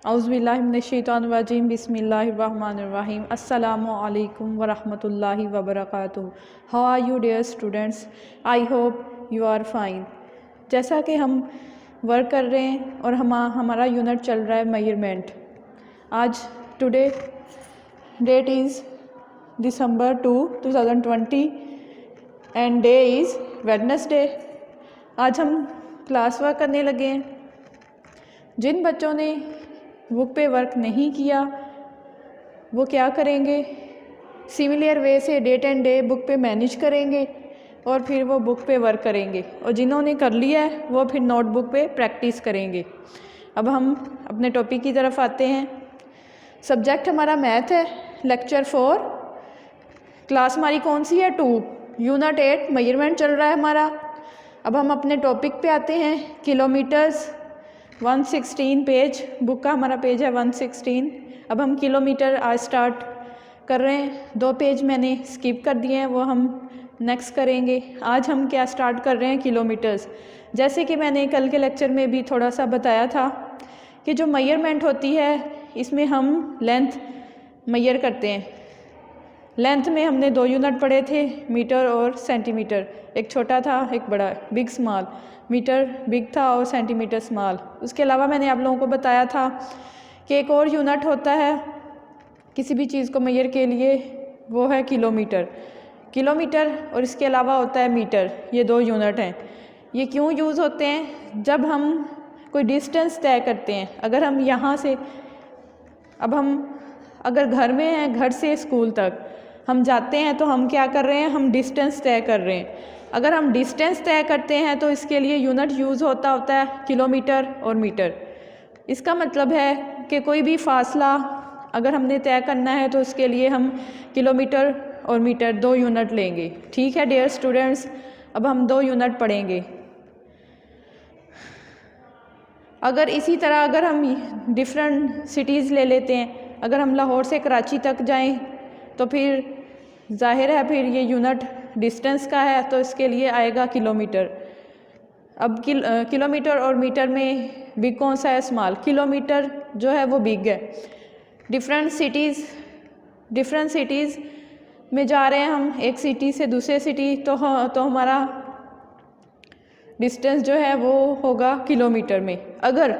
औज़ुबिल्लाहिमिनश्शैतानिर्रजीम बिस्मिल्लाहिर्रहमानिर्रहीम अस्सलामु अलैकुम वरहमतुल्लाहि वबरकातुहू। How are you dear students? I hope you are fine. जैसा कि हम वर्क कर रहे हैं और हमारा यूनिट चल रहा है मेजरमेंट। आज today that is December 2, 2020 and day is Wednesday. आज हम क्लास वर्क करने लगे हैं। जिन बच्चों ने बुक पे वर्क नहीं किया वो क्या करेंगे, सिमिलर वे से डेट एंड डे बुक पे मैनेज करेंगे और फिर वो बुक पे वर्क करेंगे, और जिन्होंने कर लिया है वो फिर नोटबुक पे प्रैक्टिस करेंगे। अब हम अपने टॉपिक की तरफ आते हैं। सब्जेक्ट हमारा मैथ है, लेक्चर 4, क्लास हमारी कौन सी है? 2, यूनिट 8 मेजरमेंट चल रहा है हमारा। अब हम अपने टॉपिक पे आते हैं, किलोमीटर्स। 116 पेज, बुक का हमारा पेज है 116। अब हम किलोमीटर आज स्टार्ट कर रहे हैं। 2 पेज मैंने स्किप कर दिए हैं, वो हम नेक्स्ट करेंगे। आज हम क्या स्टार्ट कर रहे हैं? किलोमीटर्स। जैसे कि मैंने कल के लेक्चर में भी थोड़ा सा बताया था कि जो मेजरमेंट होती है इसमें हम लेंथ मेजर करते हैं। लेंथ में हमने 2 यूनिट पढ़े थे, मीटर और सेंटीमीटर। एक छोटा था, एक बड़ा, बिग स्मॉल। मीटर बिग था और सेंटीमीटर स्मॉल। उसके अलावा मैंने आप लोगों को बताया था कि एक और यूनिट होता है किसी भी चीज़ को मेजर के लिए, वो है किलोमीटर। किलोमीटर और इसके अलावा होता है मीटर। ये 2 यूनिट हैं। ये क्यों यूज़ होते हैं? जब हम कोई डिस्टेंस तय करते हैं। अगर हम यहाँ से, अब हम अगर घर में हैं, घर से स्कूल तक हम जाते हैं तो हम क्या कर रहे हैं? हम डिस्टेंस तय कर रहे हैं। अगर हम डिस्टेंस तय करते हैं तो इसके लिए यूनिट यूज़ होता है किलोमीटर और मीटर। इसका मतलब है कि कोई भी फासला अगर हमने तय करना है तो उसके लिए हम किलोमीटर और मीटर 2 यूनिट लेंगे। ठीक है डियर स्टूडेंट्स, अब हम 2 यूनिट पढ़ेंगे। अगर इसी तरह अगर हम डिफरेंट सिटीज़ ले लेते हैं, अगर हम लाहौर से कराची तक जाएं तो फिर जाहिर है फिर ये यूनिट डिस्टेंस का है तो इसके लिए आएगा किलोमीटर। अब किलोमीटर और मीटर में बिग कौन सा है? स्मॉल। किलोमीटर जो है वो बिग है। डिफरेंट सिटीज़ में जा रहे हैं हम, एक सिटी से दूसरे सिटी, तो हमारा डिस्टेंस जो है वो होगा किलोमीटर में। अगर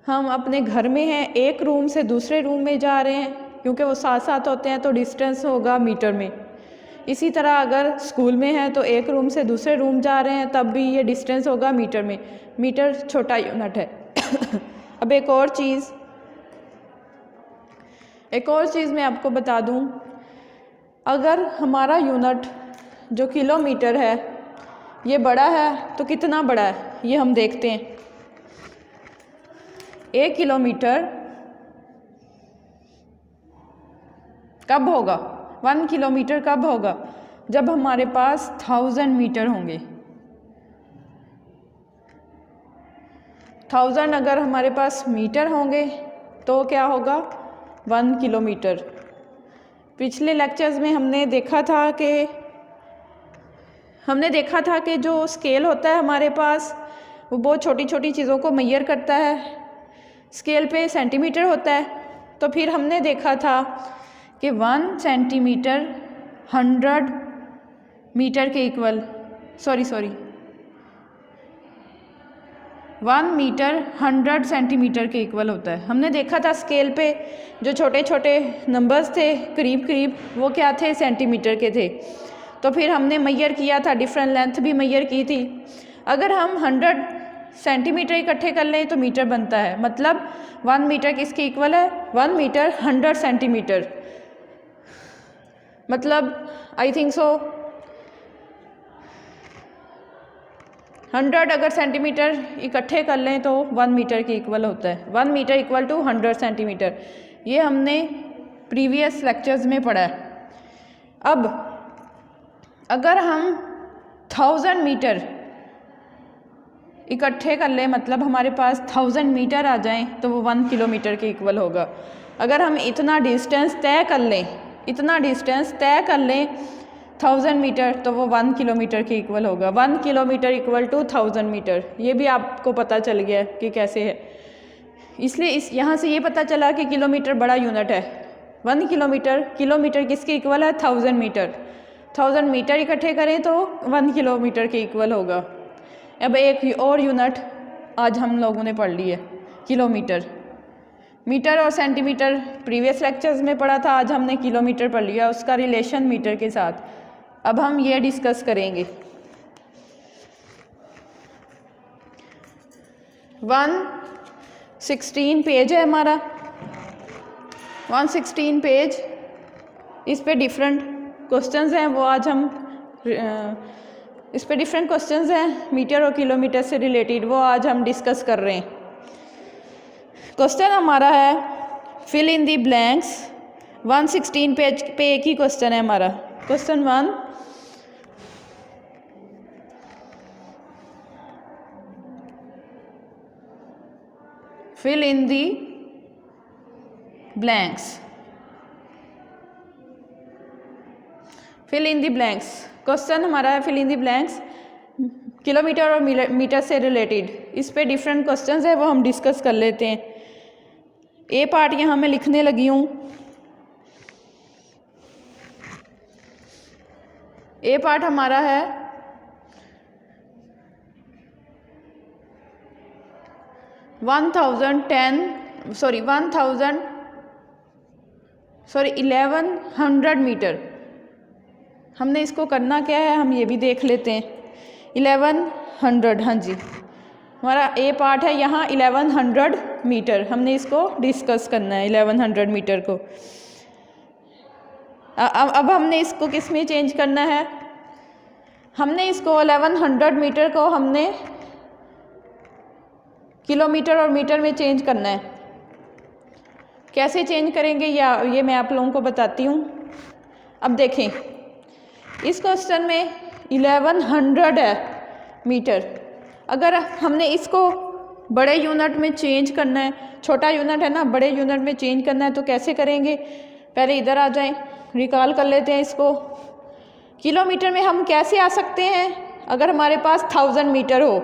हम अपने घर में हैं, एक रूम से दूसरे रूम में जा रहे हैं, क्योंकि वो साथ साथ होते हैं, तो डिस्टेंस होगा मीटर में। इसी तरह अगर स्कूल में है तो एक रूम से दूसरे रूम जा रहे हैं, तब भी ये डिस्टेंस होगा मीटर में। मीटर छोटा यूनिट है। अब एक और चीज़ मैं आपको बता दूं। अगर हमारा यूनिट जो किलोमीटर है ये बड़ा है तो कितना बड़ा है ये हम देखते हैं। 1 किलोमीटर कब होगा? 1 किलोमीटर कब होगा? जब हमारे पास 1000 मीटर होंगे। 1000 अगर हमारे पास मीटर होंगे तो क्या होगा? 1 किलोमीटर। पिछले लेक्चर्स में हमने देखा था कि जो स्केल होता है हमारे पास वो बहुत छोटी छोटी चीज़ों को मेजर करता है। स्केल पे सेंटीमीटर होता है, तो फिर हमने देखा था कि 1 सेंटीमीटर 100 मीटर के इक्वल, 1 मीटर 100 सेंटीमीटर के इक्वल होता है। हमने देखा था स्केल पे जो छोटे छोटे नंबर्स थे करीब करीब, वो क्या थे? सेंटीमीटर के थे। तो फिर हमने मेजर किया था, डिफरेंट लेंथ भी मेजर की थी। अगर हम 100 सेंटीमीटर इकट्ठे कर लें तो मीटर बनता है। मतलब 1 मीटर किसके इक्वल है? 1 मीटर 100 सेंटीमीटर। मतलब आई थिंक सो 100 अगर सेंटीमीटर इकट्ठे कर लें तो 1 मीटर के इक्वल होता है। 1 मीटर इक्वल टू 100 सेंटीमीटर। ये हमने प्रीवियस लेक्चर्स में पढ़ा है। अब अगर हम 1000 मीटर इकट्ठे कर लें, मतलब हमारे पास 1000 मीटर आ जाएं, तो वो 1 किलोमीटर के इक्वल होगा। अगर हम इतना डिस्टेंस तय कर लें 1000 मीटर, तो वो 1 किलोमीटर के इक्वल होगा। 1 किलोमीटर इक्वल टू 1000 मीटर। ये भी आपको पता चल गया है कि कैसे है। इसलिए इस यहाँ से ये पता चला कि किलोमीटर बड़ा यूनिट है। 1 किलोमीटर, किलोमीटर किसके इक्वल है? 1000 मीटर। 1000 मीटर इकट्ठे करें तो 1 किलोमीटर के इक्वल होगा। अब एक और यूनिट आज हम लोगों ने पढ़ ली है, किलोमीटर। मीटर और सेंटीमीटर प्रीवियस लेक्चर्स में पढ़ा था, आज हमने किलोमीटर पढ़ लिया, उसका रिलेशन मीटर के साथ। अब हम ये डिस्कस करेंगे। 116 पेज है हमारा, 116 पेज। इस पे डिफरेंट क्वेश्चंस हैं, वो आज हम इस पे डिफरेंट क्वेश्चंस हैं मीटर और किलोमीटर से रिलेटेड, वो आज हम डिस्कस कर रहे हैं। क्वेश्चन हमारा है fill in the blanks. 116 page पे एक ही क्वेश्चन है हमारा। Question 1, fill in the blanks. Fill in the blanks question हमारा है, fill in the blanks kilometre और मीटर से रिलेटेड। इस पे डिफरेंट क्वेश्चंस है, वो हम डिस्कस कर लेते हैं। ए पार्ट यहाँ मैं लिखने लगी हूँ। ए पार्ट हमारा है 1100 मीटर। हमने इसको करना क्या है, हम ये भी देख लेते हैं। 1100, हाँ जी, हमारा ए पार्ट है यहाँ 1100 मीटर। हमने इसको डिस्कस करना है 1100 मीटर को। अब हमने इसको किस में चेंज करना है? हमने इसको 1100 मीटर को हमने किलोमीटर और मीटर में चेंज करना है। कैसे चेंज करेंगे या ये मैं आप लोगों को बताती हूँ। अब देखें, इस क्वेश्चन में 1100 है मीटर। अगर हमने इसको बड़े यूनिट में चेंज करना है, छोटा यूनिट है ना, बड़े यूनिट में चेंज करना है, तो कैसे करेंगे? पहले इधर आ जाएं, रिकॉल कर लेते हैं इसको। किलोमीटर में हम कैसे आ सकते हैं? अगर हमारे पास 1000 मीटर हो,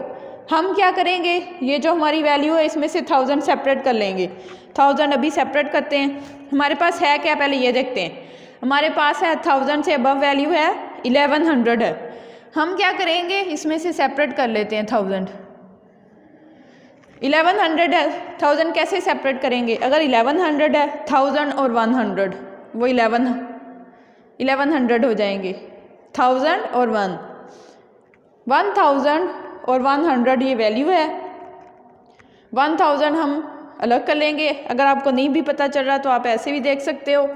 हम क्या करेंगे, ये जो हमारी वैल्यू है इसमें से 1000 सेपरेट कर लेंगे। 1000 अभी सेपरेट करते हैं। हमारे पास है क्या, पहले ये देखते हैं। हमारे पास है 1000 से अबव वैल्यू है 1100 है। हम क्या करेंगे, इसमें से सेपरेट कर लेते हैं 1000। 1100 है, 1000 कैसे सेपरेट करेंगे? अगर 1100 है, 1000 और 100 वो 1100 हो जाएंगे। 1000 और 1000 और 100 ये वैल्यू है। 1000 हम अलग कर लेंगे। अगर आपको नहीं भी पता चल रहा तो आप ऐसे भी देख सकते हो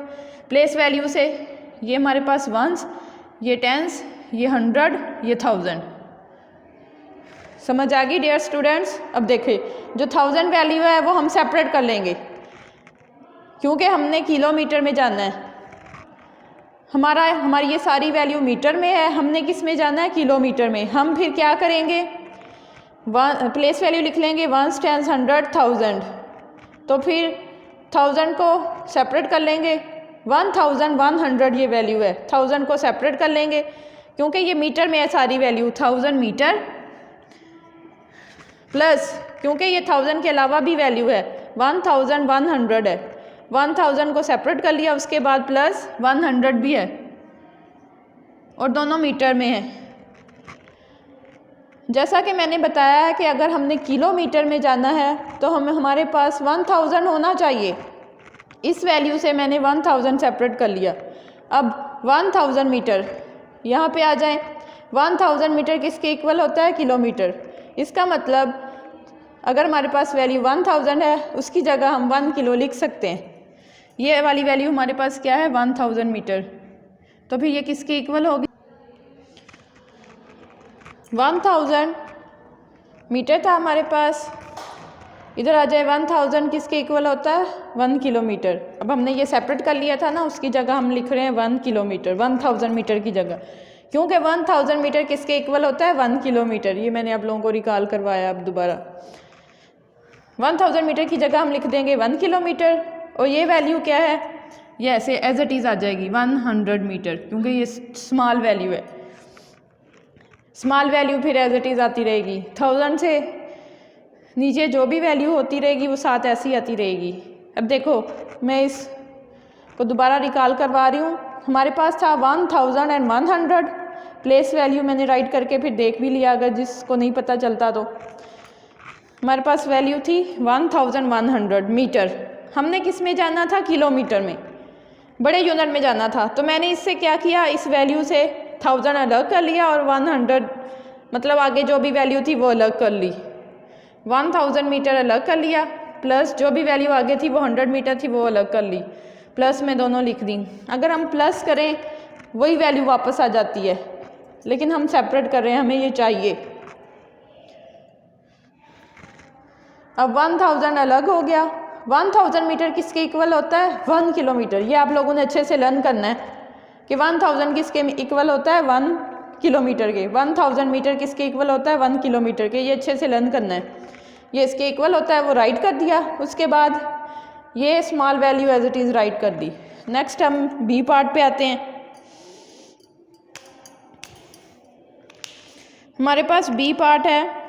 प्लेस वैल्यू से। ये हमारे पास वंस, ये टेंस, ये 100, ये 1000। समझ आ गई डियर स्टूडेंट्स? अब देखिए, जो 1000 वैल्यू है वो हम सेपरेट कर लेंगे, क्योंकि हमने किलोमीटर में जाना है। हमारी ये सारी वैल्यू मीटर में है, हमने किस में जाना है? किलोमीटर में। हम फिर क्या करेंगे, प्लेस वैल्यू लिख लेंगे 1 10 100 1000। तो फिर 1000 को सेपरेट कर लेंगे। 1100 ये वैल्यू है, 1000 को सेपरेट कर लेंगे क्योंकि ये मीटर में है सारी वैल्यू। 1000 मीटर प्लस, क्योंकि ये 1000 के अलावा भी वैल्यू है, 1100 है। 1000 को सेपरेट कर लिया, उसके बाद प्लस 100 भी है और दोनों मीटर में है। जैसा कि मैंने बताया है कि अगर हमने किलोमीटर में जाना है तो हमारे पास 1000 होना चाहिए। इस वैल्यू से मैंने 1000 सेपरेट कर लिया। अब 1000 मीटर यहाँ पे आ जाएं। 1000 मीटर किसके इक्वल होता है? किलोमीटर। इसका मतलब अगर हमारे पास वैल्यू 1000 है, उसकी जगह हम 1 किलो लिख सकते हैं। ये वाली वैल्यू हमारे पास क्या है? 1000 मीटर। तो फिर ये किसके इक्वल होगी? 1000 मीटर था हमारे पास, इधर आ जाए 1000 किसके इक्वल होता है? 1 किलोमीटर। अब हमने ये सेपरेट कर लिया था ना, उसकी जगह हम लिख रहे हैं 1 किलोमीटर, 1000 मीटर की जगह, क्योंकि 1000 मीटर किसके इक्वल होता है? 1 किलोमीटर। ये मैंने आप लोगों को रिकॉल करवाया। अब दोबारा 1000 मीटर की जगह हम लिख देंगे 1 किलोमीटर और ये वैल्यू क्या है? ये ऐसे एज इट इज़ आ जाएगी 100 मीटर, क्योंकि ये स्मॉल वैल्यू है। स्मॉल वैल्यू फिर एज इट इज़ आती रहेगी। 1000 से नीचे जो भी वैल्यू होती रहेगी वो साथ ऐसी आती रहेगी। अब देखो मैं इस को दोबारा रिकॉल करवा रही हूँ। हमारे पास था 1100, प्लेस वैल्यू मैंने राइट करके फिर देख भी लिया, अगर जिसको नहीं पता चलता तो। हमारे पास वैल्यू थी 1100 मीटर। हमने किस में जाना था? किलोमीटर में, बड़े यूनिट में जाना था। तो मैंने इससे क्या किया, इस वैल्यू से 1000 अलग कर लिया और 100 मतलब आगे जो भी वैल्यू थी वो अलग कर ली। 1000 मीटर अलग कर लिया, प्लस जो भी वैल्यू आगे थी वो 100 मीटर थी वो अलग कर ली, प्लस में दोनों लिख दी। अगर हम प्लस करें वही वैल्यू वापस आ जाती है, लेकिन हम सेपरेट कर रहे हैं, हमें ये चाहिए। अब 1000 अलग हो गया। 1000 मीटर किसके इक्वल होता है? 1 किलोमीटर। ये आप लोगों ने अच्छे से लर्न करना है कि 1000 किसके इक्वल होता है? 1 किलोमीटर के। 1000 मीटर किसके इक्वल होता है? 1 किलोमीटर के। ये अच्छे से लर्न करना है। ये इसके इक्वल होता है, वो राइट कर दिया। उसके बाद ये small value as it is write कर दी। नेक्स्ट हम बी पार्ट पे आते हैं। हमारे पास बी पार्ट है।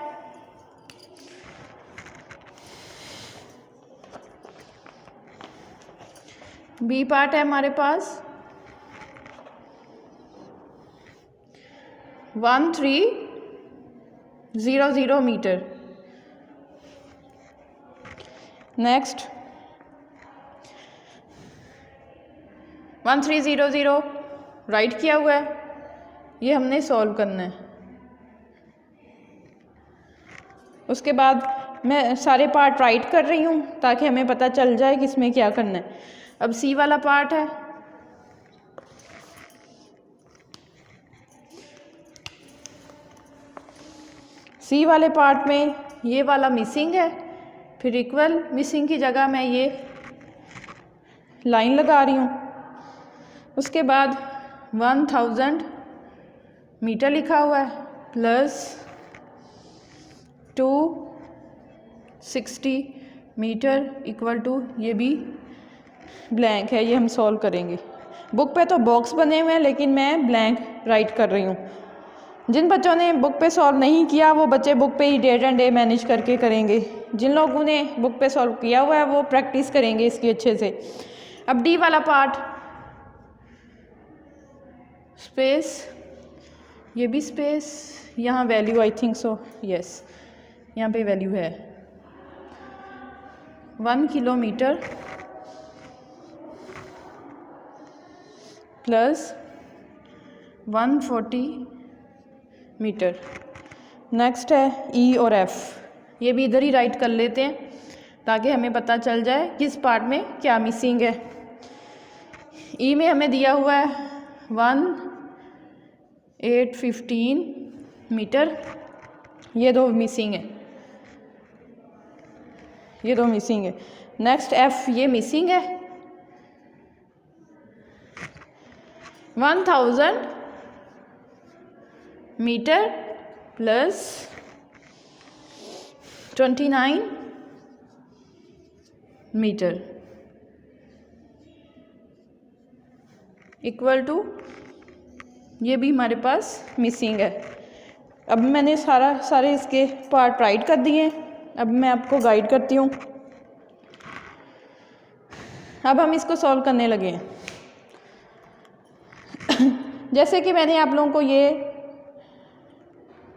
बी पार्ट है हमारे पास 1300 मीटर। नेक्स्ट 1300 राइट किया हुआ है, ये हमने सॉल्व करना है। उसके बाद मैं सारे पार्ट राइट कर रही हूँ ताकि हमें पता चल जाए कि इसमें क्या करना है। अब सी वाला पार्ट है। सी वाले पार्ट में ये वाला मिसिंग है, फिर इक्वल मिसिंग की जगह मैं ये लाइन लगा रही हूँ। उसके बाद 1000 मीटर लिखा हुआ है प्लस 260 मीटर इक्वल टू, ये भी ब्लैंक है, ये हम सॉल्व करेंगे। बुक पे तो बॉक्स बने हुए हैं लेकिन मैं ब्लैंक राइट कर रही हूँ। जिन बच्चों ने बुक पे सॉल्व नहीं किया वो बच्चे बुक पे ही डेट एंड डे मैनेज करके करेंगे। जिन लोगों ने बुक पे सॉल्व किया हुआ है वो प्रैक्टिस करेंगे इसकी अच्छे से। अब डी वाला पार्ट, स्पेस, ये भी स्पेस, यहाँ value I think so, yes यहाँ पे वैल्यू है 1 किलोमीटर प्लस 140 मीटर। नेक्स्ट है ई और एफ, ये भी इधर ही राइट कर लेते हैं ताकि हमें पता चल जाए किस पार्ट में क्या मिसिंग है। ई में हमें दिया हुआ है 1815 मीटर, ये दो मिसिंग है, ये दो मिसिंग है। नेक्स्ट एफ, ये मिसिंग है 1000 metre plus 29 metre equal to, ये भी हमारे पास मिसिंग है। अब मैंने सारे इसके पार्ट राइट कर दिए। अब मैं आपको गाइड करती हूँ। अब हम इसको सॉल्व करने लगे हैं। जैसे कि मैंने आप लोगों को ये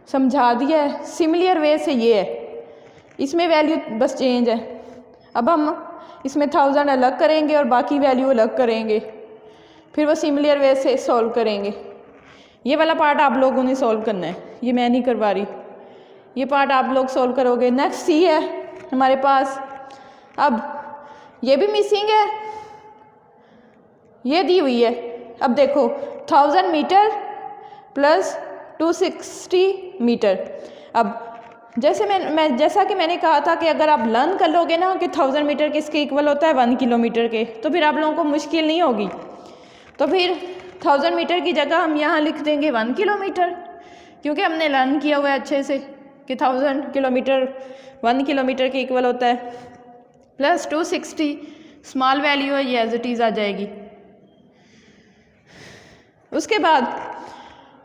समझा दिया है, सिमिलर वे से ये है, इसमें वैल्यू बस चेंज है। अब हम इसमें 1000 अलग करेंगे और बाकी वैल्यू अलग करेंगे, फिर वो सिमिलर वे से सॉल्व करेंगे। ये वाला पार्ट आप लोगों ने सॉल्व करना है, ये मैं नहीं करवा रही, ये पार्ट आप लोग सॉल्व करोगे। नेक्स्ट सी है हमारे पास। अब ये भी मिसिंग है, ये दी हुई है। अब देखो 1000 मीटर प्लस 260 मीटर। अब जैसा कि मैंने कहा था कि अगर आप लर्न कर लोगे ना कि 1000 मीटर किसके इक्वल होता है? 1 किलोमीटर के, तो फिर आप लोगों को मुश्किल नहीं होगी। तो फिर 1000 मीटर की जगह हम यहाँ लिख देंगे 1 किलोमीटर, क्योंकि हमने लर्न किया हुआ है अच्छे से कि 1000 किलोमीटर 1 किलोमीटर के इक्वल होता है। प्लस 260 स्मॉल वैल्यू है, ये एज इट इज़ आ जाएगी। उसके बाद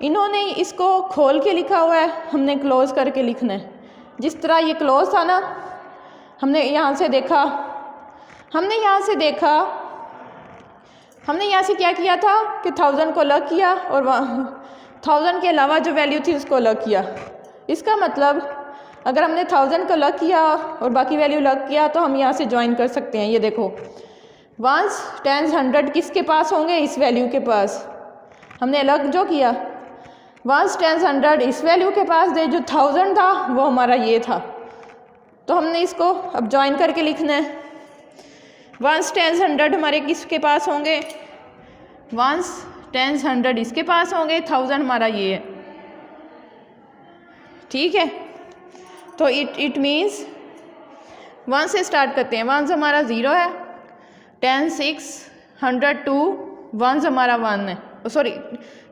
इन्होंने इसको खोल के लिखा हुआ है, हमने क्लोज करके लिखना है। जिस तरह ये क्लोज था ना, हमने यहाँ से देखा, हमने यहाँ से क्या किया था कि 1000 को अलग किया और 1000 के अलावा जो वैल्यू थी उसको अलग किया। इसका मतलब अगर हमने 1000 को अलग किया और बाकी वैल्यू अलग किया तो हम यहाँ से ज्वाइन कर सकते हैं। ये देखो 1s, 10s, 100 किसके पास होंगे? इस वैल्यू के पास। हमने अलग जो किया 1s, 10s, 100 इस वैल्यू के पास दे, जो 1000 था वो हमारा ये था। तो हमने इसको अब ज्वाइन करके लिखना है। 1s, 10s, 100 हमारे किसके पास होंगे? 1s, 10s, 100 इसके पास होंगे, 1000 हमारा ये है। ठीक है, तो इट मीन्स 1 से स्टार्ट करते हैं। 1 हमारा 0 है, 10, 6, 100, 2, 1 हमारा 1 है, सॉरी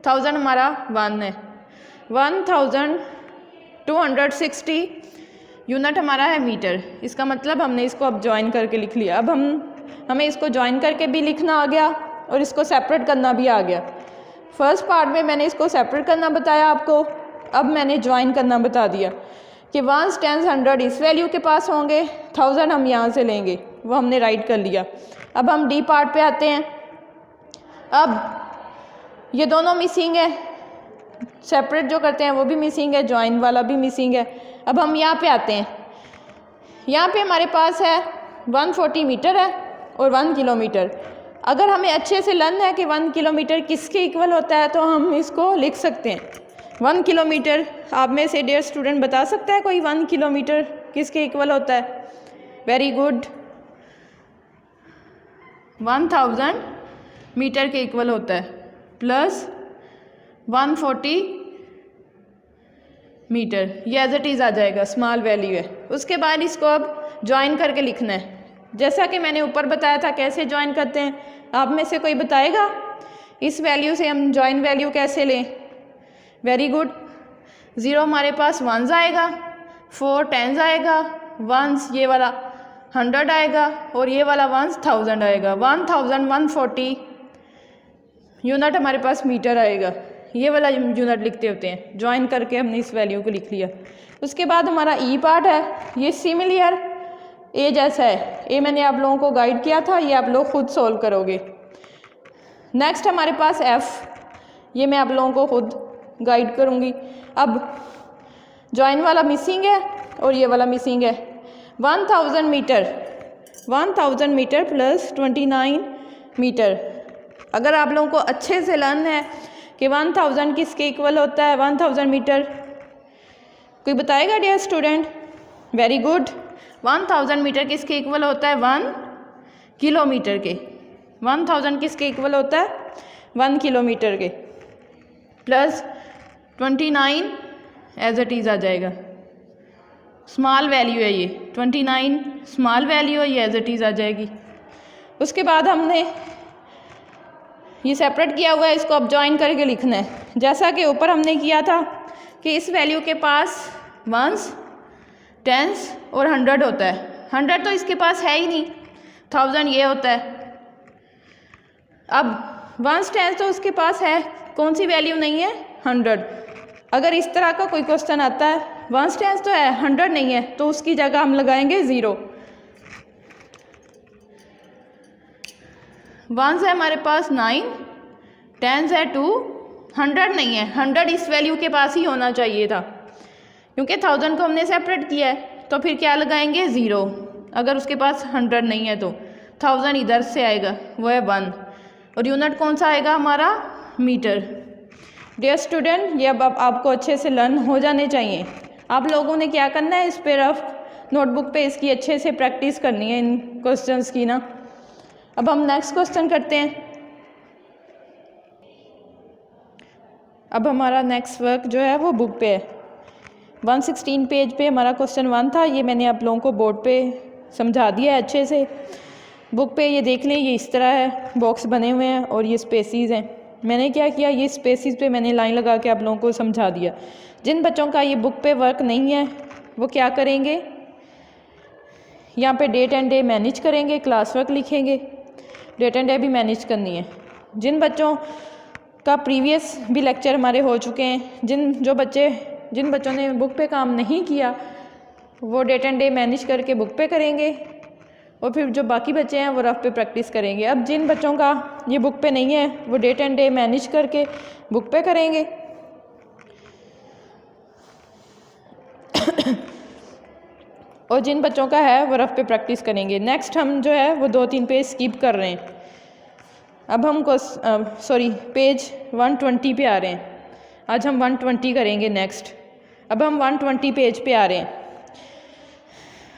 1000 हमारा 1 है। 1260 यूनिट हमारा है मीटर। इसका मतलब हमने इसको अब ज्वाइन करके लिख लिया। अब हमें इसको ज्वाइन करके भी लिखना आ गया और इसको सेपरेट करना भी आ गया। फर्स्ट पार्ट में मैंने इसको सेपरेट करना बताया आपको, अब मैंने ज्वाइन करना बता दिया कि 1s, 10s, 100 इस वैल्यू के पास होंगे, 1000 हम यहाँ से लेंगे, वो हमने राइट कर लिया। अब हम डी पार्ट पे आते हैं। अब ये दोनों मिसिंग है, सेपरेट जो करते हैं वो भी मिसिंग है, ज्वाइन वाला भी मिसिंग है। अब हम यहाँ पे आते हैं। यहाँ पे हमारे पास है 140 मीटर है और 1 किलोमीटर। अगर हमें अच्छे से लर्न है कि 1 किलोमीटर किसके इक्वल होता है तो हम इसको लिख सकते हैं। 1 किलोमीटर, आप में से डियर स्टूडेंट बता सकता है कोई 1 किलोमीटर किसके इक्वल होता है? वेरी गुड, 1000 मीटर के इक्वल होता है, प्लस 140 मीटर, ये एज इट इज़ आ जाएगा, स्मॉल वैल्यू है। उसके बाद इसको अब ज्वाइन करके लिखना है, जैसा कि मैंने ऊपर बताया था। कैसे ज्वाइन करते हैं? आप में से कोई बताएगा? इस वैल्यू से हम ज्वाइन वैल्यू कैसे लें? वेरी गुड, 0 हमारे पास 1s आएगा, 4 10s आएगा, 1s ये वाला 100 आएगा और ये वाला 1s 1000 आएगा। 1140 यूनिट हमारे पास मीटर आएगा। ये वाला यूनिट लिखते होते हैं। ज्वाइन करके हमने इस वैल्यू को लिख लिया। उसके बाद हमारा ई पार्ट है, ये सिमिलर ए जैसा है। ए मैंने आप लोगों को गाइड किया था, ये आप लोग खुद सोल्व करोगे। नेक्स्ट हमारे पास एफ, ये मैं आप लोगों को खुद गाइड करूँगी। अब ज्वाइन वाला मिसिंग है और ये वाला मिसिंग है। 1000 मीटर प्लस 29 मीटर। अगर आप लोगों को अच्छे से लर्न है कि 1000 किसके इक्वल होता है, 1000 मीटर, कोई बताएगा dear student? Very good, 1000 metre किसके इक्वल होता है? 1 किलोमीटर के। 1000 किसके इक्वल होता है? 1 किलोमीटर के, प्लस 29 एज इट इज़ आ जाएगा। स्मॉल वैल्यू है ये, 29 स्मॉल वैल्यू है, ये एज इट इज़ आ जाएगी। उसके बाद हमने ये सेपरेट किया हुआ है, इसको अब ज्वाइन करके लिखना है, जैसा कि ऊपर हमने किया था कि इस वैल्यू के पास 1s, 10s और 100 होता है। 100 तो इसके पास है ही नहीं, 1000 ये होता है। अब 1s, 10s तो उसके पास है, कौन सी वैल्यू नहीं है? 100। अगर इस तरह का कोई क्वेश्चन आता है 1s, 10s तो है, 100 नहीं है, तो उसकी जगह हम लगाएंगे 0। 1s है हमारे पास 9, 10s है 2, 100 नहीं है। 100 इस वैल्यू के पास ही होना चाहिए था, क्योंकि 1000 को हमने सेपरेट किया है, तो फिर क्या लगाएंगे? 0। अगर उसके पास 100 नहीं है तो 1000 इधर से आएगा, वो है 1, और यूनिट कौन सा आएगा हमारा? मीटर। डियर स्टूडेंट, ये अब आपको अच्छे से लर्न हो जाने चाहिए। आप लोगों ने क्या करना है, इस पे रफ नोटबुक पे इसकी अच्छे से प्रैक्टिस करनी है, इन क्वेश्चंस की ना। अब हम नेक्स्ट क्वेश्चन करते हैं। अब हमारा नेक्स्ट वर्क जो है वो बुक पे है। 116 पेज पे हमारा क्वेश्चन 1 था, ये मैंने आप लोगों को बोर्ड पे समझा दिया है अच्छे से। बुक पे ये देख लें, ये इस तरह है, बॉक्स बने हुए हैं और ये स्पेसिस हैं। मैंने क्या किया, ये स्पेसिस पे मैंने लाइन लगा के आप लोगों को समझा दिया। जिन बच्चों का ये बुक पे वर्क नहीं है वो क्या करेंगे, यहाँ पे डेट एंड डे मैनेज करेंगे, क्लास वर्क लिखेंगे, डेट एंड डे भी मैनेज करनी है। जिन बच्चों का प्रीवियस भी लेक्चर हमारे हो चुके हैं, जिन बच्चों ने बुक पे काम नहीं किया वो डेट एंड डे मैनेज करके बुक पे करेंगे और फिर जो बाकी बच्चे हैं वो रफ पे प्रैक्टिस करेंगे। अब जिन बच्चों का ये बुक पे नहीं है वो डेट एंड डे मैनेज करके बुक पे करेंगे। और जिन बच्चों का है वो रफ पे प्रैक्टिस करेंगे। नेक्स्ट हम जो है वो 2-3 पेज स्किप कर रहे हैं। अब हम पेज 120 पे आ रहे हैं। आज हम 120 करेंगे नेक्स्ट। अब हम 120 पेज पे आ रहे हैं।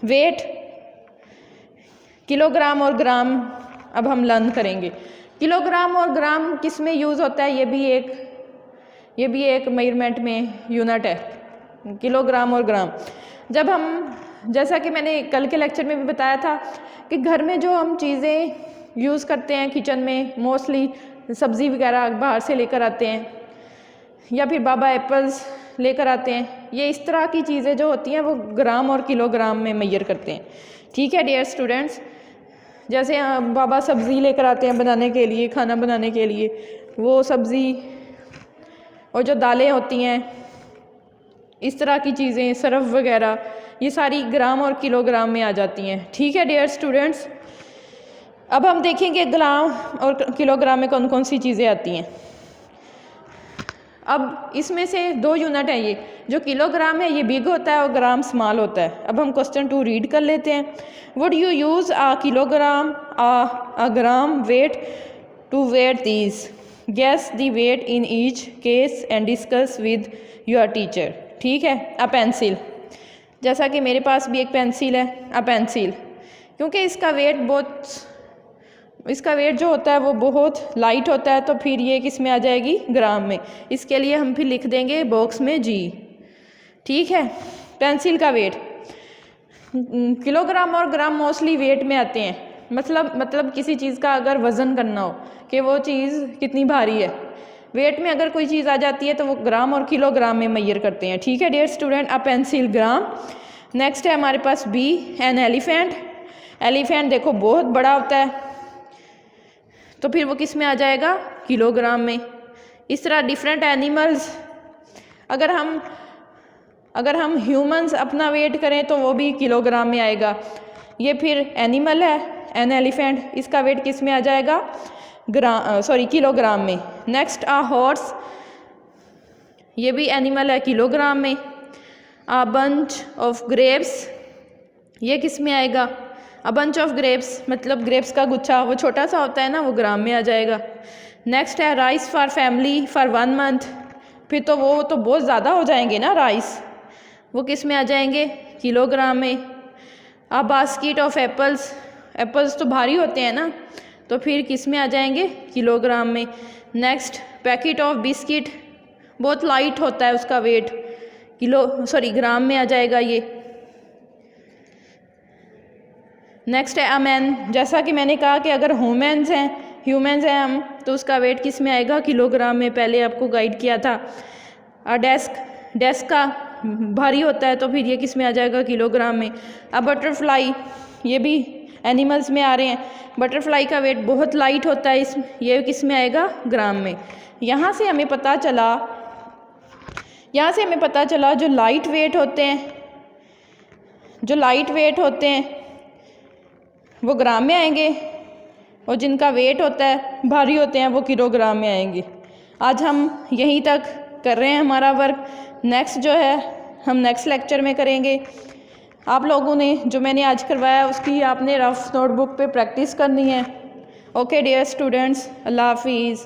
वेट, किलोग्राम और ग्राम अब हम लर्न करेंगे। किलोग्राम और ग्राम किस में यूज़ होता है, ये भी एक मेजरमेंट में यूनिट है, किलोग्राम और ग्राम। जब हम, जैसा कि मैंने कल के लेक्चर में भी बताया था कि घर में जो हम चीज़ें यूज़ करते हैं किचन में, मोस्टली सब्ज़ी वगैरह बाहर से लेकर आते हैं या फिर बाबा एप्पल्स लेकर आते हैं, ये इस तरह की चीज़ें जो होती हैं वो ग्राम और किलोग्राम में मेजर करते हैं। ठीक है डियर स्टूडेंट्स, जैसे बाबा सब्ज़ी लेकर आते हैं बनाने के लिए, खाना बनाने के लिए, वो सब्ज़ी और जो दालें होती हैं, इस तरह की चीज़ें, सर्फ वगैरह, ये सारी ग्राम और किलोग्राम में आ जाती हैं। ठीक है डियर स्टूडेंट्स, अब हम देखेंगे ग्राम और किलोग्राम में कौन कौन सी चीज़ें आती हैं। अब इसमें से 2 यूनिट है, ये जो किलोग्राम है ये बिग होता है और ग्राम स्मॉल होता है। अब हम क्वेश्चन 2 रीड कर लेते हैं। Would you use a kilogram a gram weight to weigh these, guess the weight in each case and discuss with your teacher. ठीक है, अ पेंसिल, जैसा कि मेरे पास भी एक पेंसिल है, अ पेंसिल, क्योंकि इसका वेट जो होता है वो बहुत लाइट होता है, तो फिर ये किस में आ जाएगी, ग्राम में। इसके लिए हम फिर लिख देंगे बॉक्स में जी। ठीक है, पेंसिल का वेट। किलोग्राम और ग्राम मोस्टली वेट में आते हैं, मतलब किसी चीज़ का अगर वज़न करना हो कि वो चीज़ कितनी भारी है, वेट में अगर कोई चीज़ आ जाती है तो वो ग्राम और किलोग्राम में मेजर करते हैं। ठीक है dear student, a pencil gram. Next है हमारे पास बी, एन एलिफेंट। एलिफेंट देखो बहुत बड़ा होता है, तो फिर वो किस में आ जाएगा, किलोग्राम में। इस तरह डिफरेंट एनिमल्स, अगर हम ह्यूमंस अपना वेट करें तो वो भी किलोग्राम में आएगा। ये फिर एनिमल है, एन एलिफेंट, इसका वेट किस में आ जाएगा, किलोग्राम में। नेक्स्ट अ हॉर्स, ये भी एनिमल है, किलोग्राम में। अ बंच ऑफ ग्रेप्स, ये किस में आएगा, अ बंच ऑफ ग्रेप्स मतलब ग्रेप्स का गुच्छा, वो छोटा सा होता है ना, वो ग्राम में आ जाएगा। नेक्स्ट है rice for family for 1 month, फिर तो वो तो बहुत ज़्यादा हो जाएंगे ना राइस, वो किस में आ जाएंगे, किलोग्राम में। A basket of apples, apples तो भारी होते हैं ना, तो फिर किस में आ जाएंगे, किलोग्राम में। नेक्स्ट पैकेट ऑफ बिस्किट, बहुत लाइट होता है, उसका वेट ग्राम में आ जाएगा ये। नेक्स्ट है अ मैन, जैसा कि मैंने कहा कि अगर ह्यूमंस हैं हम, तो उसका वेट किस में आएगा, किलोग्राम में, पहले आपको गाइड किया था। अ डेस्क का भारी होता है, तो फिर ये किस में आ जाएगा, किलोग्राम में। अ बटरफ्लाई, ये भी एनिमल्स में आ रहे हैं, बटरफ्लाई का वेट बहुत लाइट होता है, ये किस में आएगा, ग्राम में। यहाँ से हमें पता चला जो लाइट वेट होते हैं वो ग्राम में आएंगे, और जिनका वेट होता है भारी होते हैं वो किलोग्राम में आएंगे। आज हम यहीं तक कर रहे हैं हमारा वर्क, नेक्स्ट जो है हम नेक्स्ट लेक्चर में करेंगे। आप लोगों ने जो मैंने आज करवाया उसकी आपने रफ नोटबुक पे प्रैक्टिस करनी है। ओके डियर स्टूडेंट्स, अल्लाह हाफिज़।